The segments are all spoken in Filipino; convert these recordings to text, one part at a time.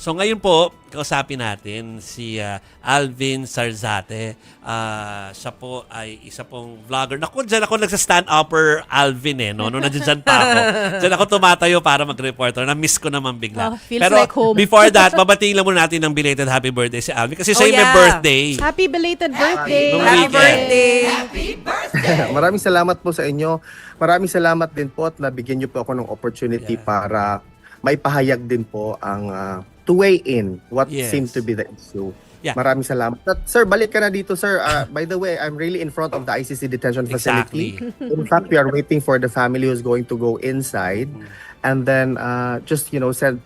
So ngayon po, kausapin natin si Alvin Sarzate. Siya po ay isa pong vlogger. Naku, dyan ako nagsa-stand-upper Alvin no? Nung nandiyan pa ako. Dyan ako tumatayo para mag-reporter. Na-miss ko naman bigla. Feels Pero like home. before that, babatiin lang muna natin ng belated happy birthday si Alvin. Kasi siya yung may birthday. Happy belated birthday. Happy birthday. Maraming salamat po sa inyo. Maraming salamat din po at nabigyan niyo po ako ng opportunity para maipahayag din po ang to weigh in what seemed to be the issue. Yeah. Maraming salamat. At, sir, balik ka na dito, sir. By the way, I'm really in front of the ICC detention facility. In fact, we are waiting for the family who's going to go inside. And then, just, said,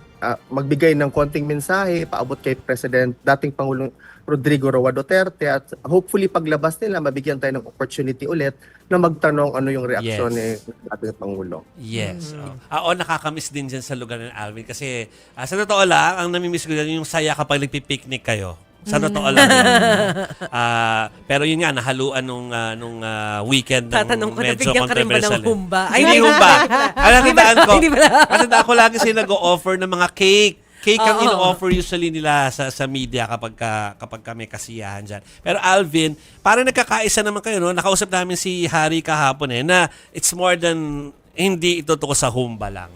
magbigay ng konting mensahe, paabot kay President, dating Pangulong Rodrigo Roa Duterte, at hopefully paglabas nila, mabigyan tayo ng opportunity ulit na magtanong ano yung reaksyon ni dating Pangulo. Yes. Nakakamiss din dyan sa lugar ng Alvin kasi sa totoo lang, ang namimiss ko dyan yung saya kapag nagpipiknik kayo. Sa totoo lang yun. Pero yun nga, nahaluan nung weekend ng Tatanong ko, medyo nabigyan ka rin ba controversial. ng humba? Hindi humba. Alam, tandaan ko. Hindi ba? Tandaan ko lagi sila nag-o-offer ng mga cake. Cake ang ino-offer usually nila sa media kapag may kasiyahan dyan. Pero Alvin, parang nagkakaisa naman kayo, no? Nakausap namin si Harry kahapon na it's more than hindi ito to sa humba lang.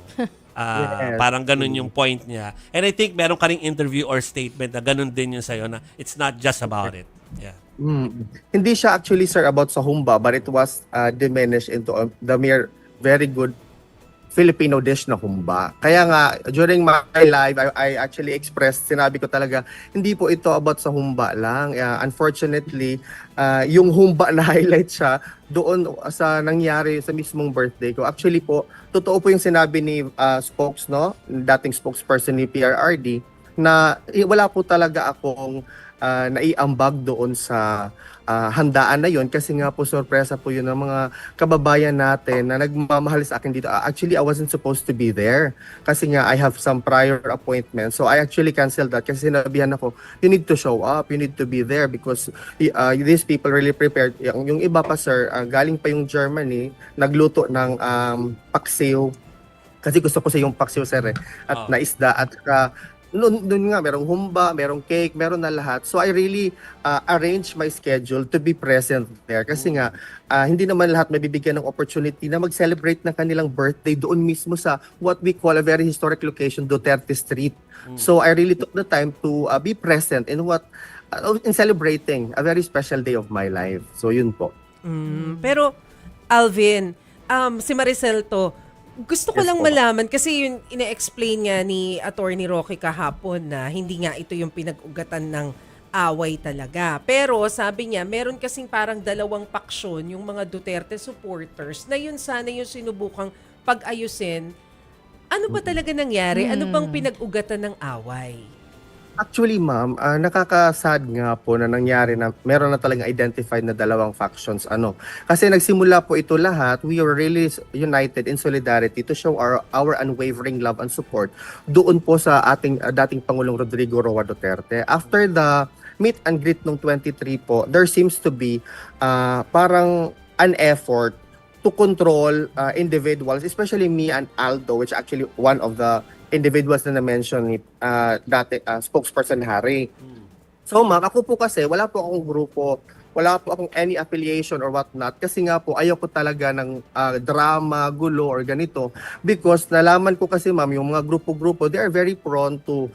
Parang ganun yung point niya. And I think meron ka ring interview or statement na ganun din yun sa'yo na it's not just about it. Yeah. Hindi siya actually, sir, about sa humba, but it was diminished into the mere very good Filipino dish na humba. Kaya nga, during my live, I actually expressed, sinabi ko talaga, hindi po ito about sa humba lang. Unfortunately, yung humba na highlight siya doon sa nangyari sa mismong birthday ko. Actually po, totoo po yung sinabi ni dating spokesperson ni PRRD, na wala po talaga akong naiambag doon sa handaan na yon kasi nga po sorpresa po yun ng mga kababayan natin na nagmamahal sa akin dito. Actually, I wasn't supposed to be there kasi nga I have some prior appointments. So I actually canceled that kasi sinabihan ako, you need to show up, you need to be there because these people really prepared. Yung iba pa, sir, galing pa yung Germany, nagluto ng paksiw kasi gusto ko sa yung paksiw, sir, at na isda at noon nga, merong humba, merong cake, meron na lahat. So I really arranged my schedule to be present there. Kasi nga, hindi naman lahat mabibigyan ng opportunity na mag-celebrate ng kanilang birthday doon mismo sa what we call a very historic location, Duterte Street. So I really took the time to be present in celebrating a very special day of my life. So yun po. Pero, Alvin, si Maricel to, gusto ko lang malaman kasi yun ina-explain nga ni Attorney Roque kahapon na hindi nga ito yung pinag-ugatan ng away talaga. Pero sabi niya, meron kasing parang dalawang paksyon yung mga Duterte supporters na yun sana yung sinubukang pag-ayusin. Ano ba talaga nangyari? Ano bang pinag-ugatan ng away? Actually, ma'am, nakaka-sad nga po na nangyari na meron na talagang identified na dalawang factions. Kasi nagsimula po ito lahat, we were really united in solidarity to show our unwavering love and support doon po sa ating dating Pangulong Rodrigo Roa Duterte. After the meet and greet nung 23 po, there seems to be parang an effort to control individuals, especially me and Aldo, which actually one of the individuals na na-mention ni spokesperson Harry. So ma'am, ako po kasi wala po akong grupo, wala po akong any affiliation or whatnot kasi nga po ayoko talaga ng drama, gulo or ganito because nalaman ko kasi ma'am yung mga grupo-grupo, they are very prone to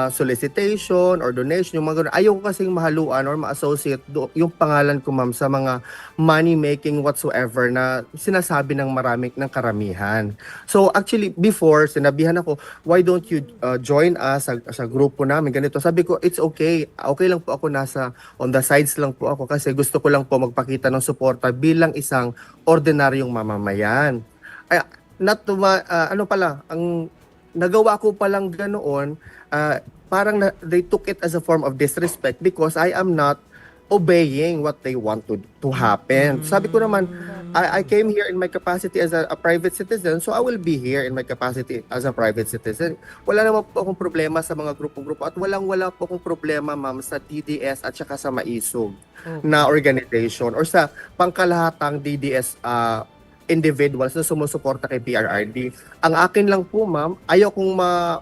solicitation or donation, yung mga ganun. Ayoko kasing mahaluan or ma-associate yung pangalan ko ma'am sa mga money-making whatsoever na sinasabi ng ng karamihan. So actually before, sinabihan ako, why don't you join us sa grupo namin ganito. Sabi ko, it's okay. Okay lang po ako on the sides lang po ako kasi gusto ko lang po magpakita ng suporta bilang isang ordinaryong mamamayan. Ang nagawa ko palang ganoon, parang they took it as a form of disrespect because I am not obeying what they want to happen. Sabi ko naman, I came here in my capacity as a private citizen, so I will be here in my capacity as a private citizen. Wala naman po akong problema sa mga grupo-grupo at wala po akong problema, ma'am, sa DDS at saka sa Maisog na organization or sa pangkalahatang DDS individuals na sumusuporta kay PRRD. Ang akin lang po, ma'am, ayaw kong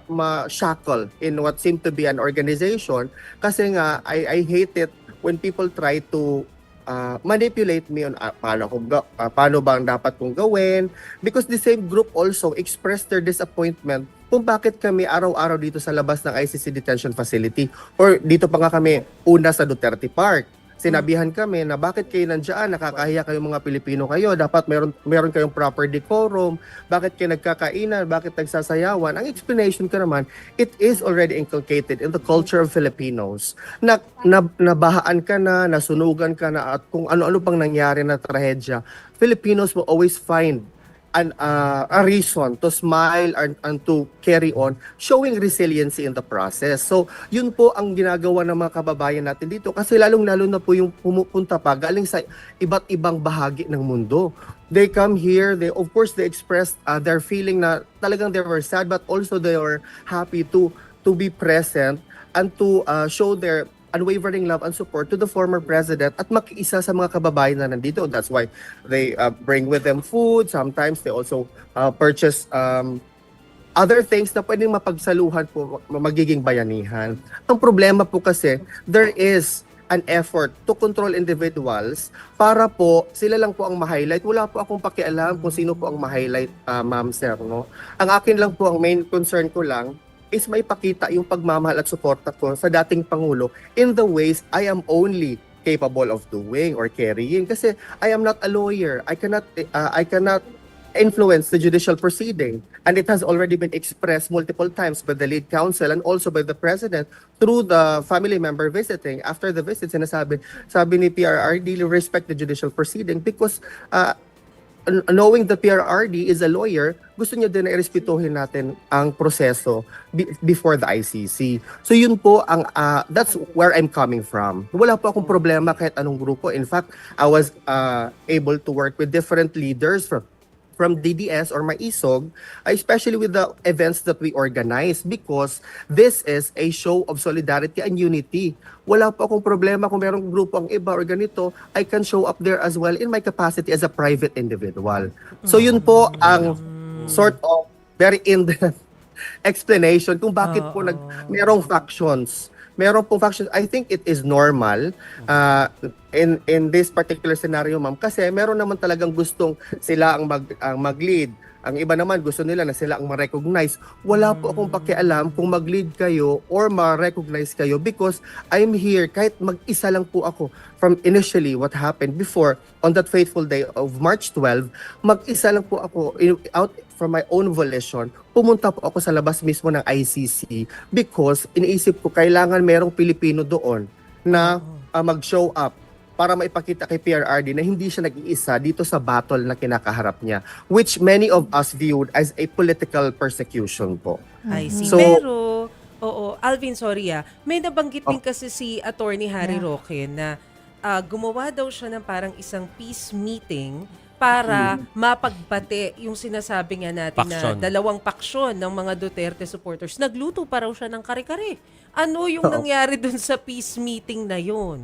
ma-shackle in what seemed to be an organization kasi nga, I hate it when people try to manipulate me on paano ba ang dapat kong gawin, because the same group also expressed their disappointment kung bakit kami araw-araw dito sa labas ng ICC detention facility or dito pa nga kami una sa Duterte Park. Sinabihan kami na bakit kayo nandiyan, nakakahiya kayong mga Pilipino kayo, dapat meron kayong proper decorum, bakit kayo nagkakainan, bakit nagsasayawan. Ang explanation ko naman, it is already inculcated in the culture of Filipinos. Nabahaan ka na, nasunugan ka na, at kung ano-ano pang nangyari na trahedya, Filipinos will always find a reason to smile and to carry on, showing resiliency in the process. So, yun po ang ginagawa ng mga kababayan natin dito kasi lalong-lalo na po yung pumupunta pa galing sa iba't ibang bahagi ng mundo. They come here, of course, they expressed their feeling na talagang they were sad but also they were happy to be present and to show their unwavering love and support to the former president at makiisa sa mga kababayan na nandito. That's why they bring with them food. Sometimes they also purchase other things na pwedeng mapagsaluhan po, magiging bayanihan. Ang problema po kasi, there is an effort to control individuals para po sila lang po ang ma-highlight. Wala po akong pakialam kung sino po ang ma-highlight, ma'am, sir. No? Ang akin lang po, ang main concern ko lang, is may pakita yung pagmamahal at suporta ko sa dating Pangulo in the ways I am only capable of doing or carrying. Kasi I am not a lawyer. I cannot influence the judicial proceeding. And it has already been expressed multiple times by the lead counsel and also by the president through the family member visiting. After the visit, sabi ni PRRD, respect the judicial proceeding because knowing the PRRD is a lawyer, gusto niya din na irespetuhin natin ang proseso before the ICC. So yun po, that's where I'm coming from. Wala po akong problema kahit anong grupo. In fact, I was able to work with different leaders from DDS or Maisog, especially with the events that we organize because this is a show of solidarity and unity. Wala po akong problema kung merong grupo ang iba or ganito, I can show up there as well in my capacity as a private individual. So yun po ang sort of very in-depth explanation kung bakit po merong factions. Meron pong faction. I think it is normal in this particular scenario, ma'am, kasi meron naman talagang gustong sila ang mag-lead. Ang iba naman gusto nila na sila ang ma-recognize. Wala po akong pakialam kung mag-lead kayo or ma-recognize kayo because I'm here kahit mag-isa lang po ako. From initially what happened before on that fateful day of March 12, mag-isa lang po ako out from my own volition. Pumunta po ako sa labas mismo ng ICC because iniisip ko kailangan merong Pilipino doon na mag-show up para maipakita kay PRRD na hindi siya nag-iisa dito sa battle na kinakaharap niya, which many of us viewed as a political persecution po. I see. So, Pero, Alvin, sorry may nabanggit din kasi si Attorney Harry Roque na gumawa daw siya ng parang isang peace meeting para mapagbate yung sinasabi nga natin Paksyon. na dalawang paksyon ng mga Duterte supporters. Nagluto pa raw siya ng kare-kare. Ano yung nangyari dun sa peace meeting na yun?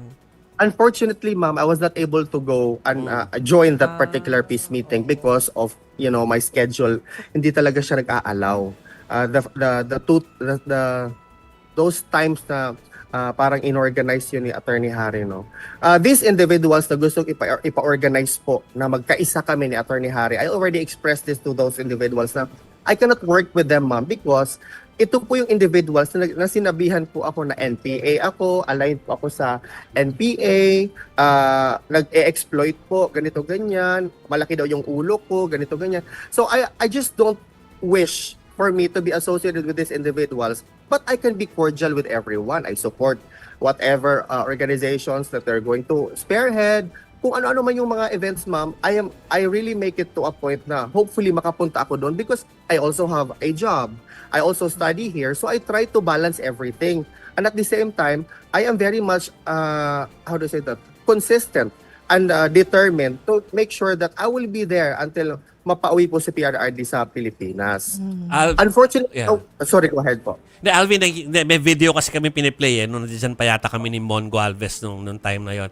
Unfortunately, ma'am, I was not able to go and join that particular peace meeting because of, my schedule. Hindi talaga siya nag-aalaw. Those times na parang inorganize yun ni Attorney Harry, no? These individuals na gustong ipa-organize po na magkaisa kami ni Attorney Harry, I already expressed this to those individuals na I cannot work with them, ma'am, because ito po yung individuals na sinabihan po ako na NPA ako, aligned po ako sa NPA, nag-e-exploit po, ganito ganyan, malaki daw yung ulo ko, ganito ganyan. So I just don't wish for me to be associated with these individuals, but I can be cordial with everyone. I support whatever organizations that they're going to spearhead. Kung ano-ano man yung mga events, ma'am, I really make it to a point na hopefully makapunta ako doon because I also have a job. I also study here, so I try to balance everything. And at the same time, I am very much, consistent and determined to make sure that I will be there until mapauwi po si PRRD sa Pilipinas. Unfortunately, Yeah. sorry, go ahead po. Alvin, may video kasi kami piniplay nung nandiyan pa yata kami ni Mon Gualvez nung time na yon.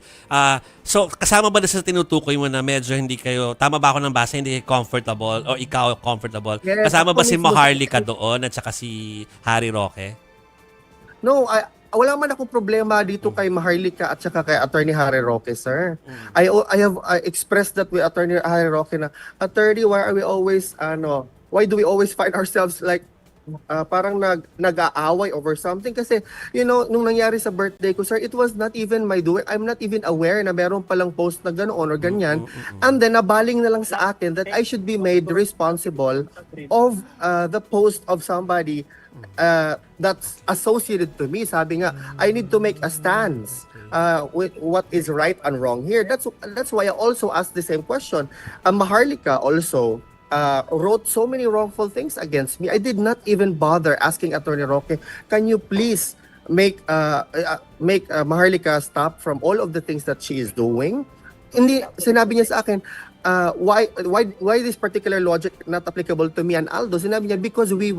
So, kasama ba na sa tinutukoy mo na medyo hindi kayo, tama ba ako ng basa, hindi comfortable o ikaw comfortable? Yes, Kasama ba ako si mismo. Maharlika doon at saka si Harry Roque? No, wala man akong problema dito kay Maharlika at saka kay Attorney Harry Roque, sir. I have expressed that with Attorney Harry Roque na, Attorney, why do we always find ourselves like parang nag-aaway over something? Kasi, nung nangyari sa birthday ko, sir, it was not even my doing. I'm not even aware na meron palang post na ganoon or ganyan. And then, nabaling na lang sa akin that I should be made responsible of the post of somebody that's associated to me. Sabi nga, I need to make a stance with what is right and wrong here. That's why I also asked the same question. Maharlika also wrote so many wrongful things against me. I did not even bother asking Attorney Roque, can you please make Maharlika stop from all of the things that she is doing? Hindi, sinabi niya sa akin, why this particular logic not applicable to me and Aldo? Sinabi niya, because we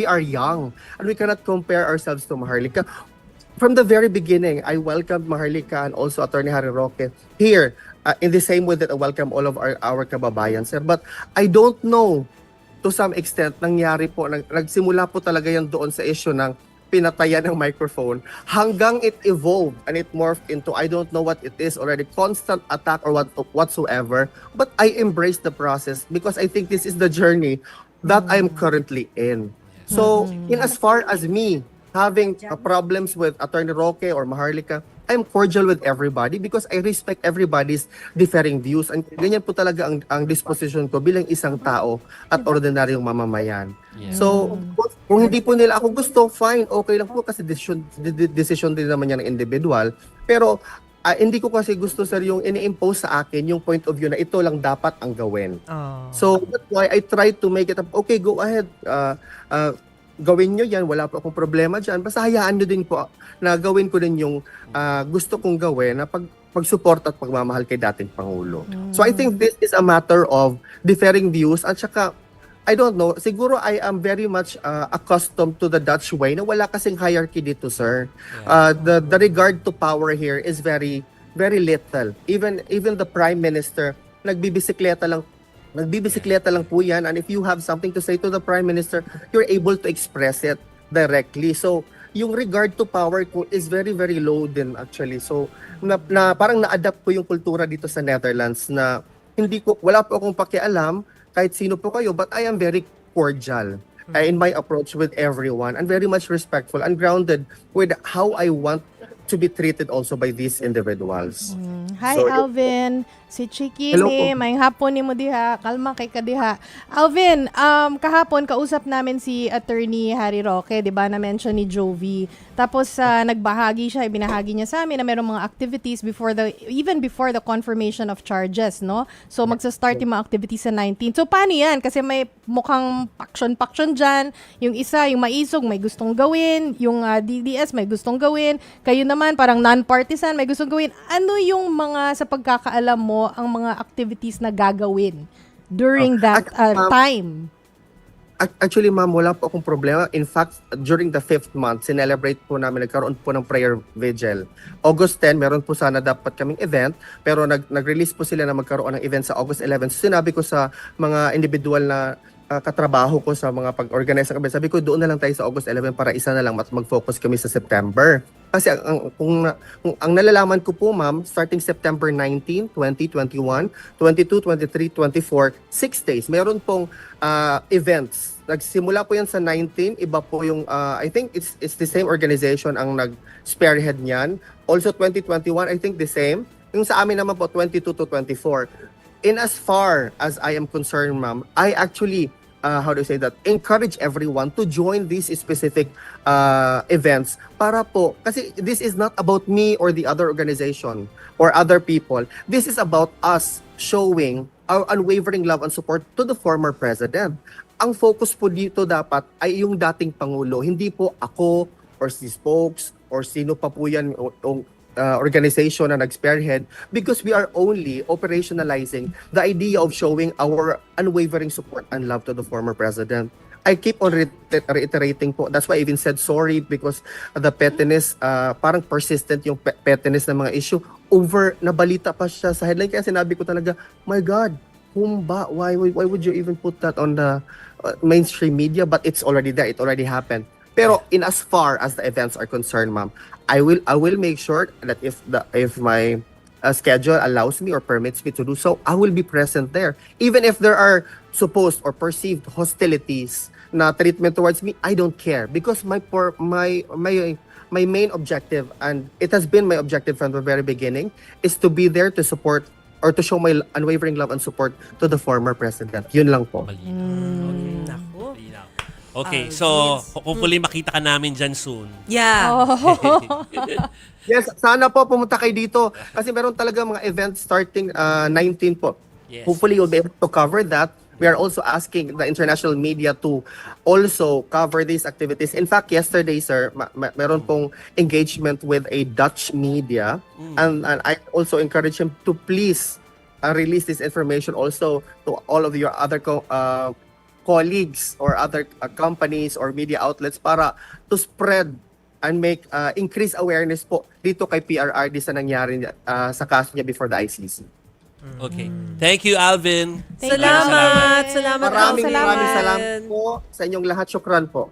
are young and we cannot compare ourselves to Maharlika. From the very beginning, I welcomed Maharlika and also Attorney Harry Roque here. In the same way that I welcome all of our kababayan, sir. But I don't know, to some extent, nangyari po, nagsimula po talaga yan doon sa issue ng pinatayan ng microphone hanggang it evolved and it morphed into, I don't know what it is already, constant attack or whatsoever. But I embrace the process because I think this is the journey that I'm currently in. So, in as far as me having problems with Attorney Roque or Maharlika, I'm cordial with everybody because I respect everybody's differing views. And ganyan po talaga ang disposition ko bilang isang tao at ordinaryong mamamayan. Yeah. So, kung hindi po nila ako gusto, fine, okay lang po kasi decision din naman yan ng individual. Pero hindi ko kasi gusto, sir, yung ini-impose sa akin yung point of view na ito lang dapat ang gawin. So, that's why I try to make it up, okay, go ahead, gawin nyo yan, wala po akong problema dyan. Basta hayaan nyo din po na gawin ko din yung gusto kong gawin na pag-support at pagmamahal kay dating Pangulo. So I think this is a matter of differing views at saka, I don't know, siguro I am very much accustomed to the Dutch way na wala kasing hierarchy dito, sir. The regard to power here is very, very little. Even the Prime Minister, nagbibisikleta lang po yan, and if you have something to say to the Prime Minister, you're able to express it directly. So, yung regard to power ko is very, very low din actually. So, parang na-adapt ko yung kultura dito sa Netherlands na wala po akong pakialam kahit sino po kayo, but I am very cordial in my approach with everyone and very much respectful and grounded with how I want to be treated also by these individuals. Hi, So, Alvin. Si Chiki Hello ni, po. may hapon ni mo diha. Kalma kay ka diha. Alvin, kahapon kausap namin si Attorney Harry Roque, 'di ba? Na-mention ni Jovi. Tapos nagbahagi siya, ibinahagi niya sa amin na mayroong mga activities even before the confirmation of charges, no? So magsa-start yung mga activities sa 19. So paano 'yan? Kasi may mukhang paksyon diyan. Yung isa, yung maisog may gustong gawin, yung DDS may gustong gawin. Kayo naman parang non-partisan may gustong gawin. Ano yung mga sa pagkakaalam mo ang mga activities na gagawin during that time? Actually, ma'am, wala po akong problema. In fact, during the 5th month, sinelebrate po namin, nagkaroon po ng prayer vigil. August 10, meron po sana dapat kaming event, pero nag-release po sila na magkaroon ng event sa August 11. So, sinabi ko sa mga individual na katrabaho ko sa mga pag-organize ng event, sabi ko, doon na lang tayo sa August 11 para isa na lang mag-focus kami sa September. Kasi kung ang nalalaman ko po, ma'am, starting September 19, 2021, 22, 23, 24, 6 days, meron pong events. Nagsimula po yan sa 19, iba po yung, I think it's the same organization ang nag-spearhead niyan. Also 2021, I think the same. Yung sa amin naman po, 22 to 24. In as far as I am concerned, ma'am, I actually encourage everyone to join these specific events para po, kasi this is not about me or the other organization or other people. This is about us showing our unwavering love and support to the former president. Ang focus po dito dapat ay yung dating Pangulo, hindi po ako or si Spokes or sino pa po yan o organization na nag-spearhead because we are only operationalizing the idea of showing our unwavering support and love to the former president. I keep on reiterating po. That's why I even said sorry because the pettiness, parang persistent yung pettiness ng mga issue. Nabalita pa siya sa headline. Kaya sinabi ko talaga, my God, Humba, why would you even put that on the mainstream media? But it's already there. It already happened. Pero in as far as the events are concerned, ma'am, I will make sure that if my schedule allows me or permits me to do so, I will be present there. Even if there are supposed or perceived hostilities na treatment towards me, I don't care because my main objective, and it has been my objective from the very beginning, is to be there to support or to show my unwavering love and support to the former president. Yun lang po. Naku. Malinaw. Okay, so hopefully makita ka namin dyan soon. Yeah. Yes, sana po pumunta kayo dito kasi meron talaga mga events starting 19 po. Yes. Hopefully you'll be able to cover that. We are also asking the international media to also cover these activities. In fact, yesterday, sir, meron pong engagement with a Dutch media. And I also encourage him to please release this information also to all of your other colleagues or other companies or media outlets para to spread and make increase awareness po dito kay PRRD sa nangyari sa kaso niya before the ICC. Okay. Thank you, Alvin. Thank you. Salamat. Salamat. Maraming Salamat. salamat po sa inyong lahat. Syukran po.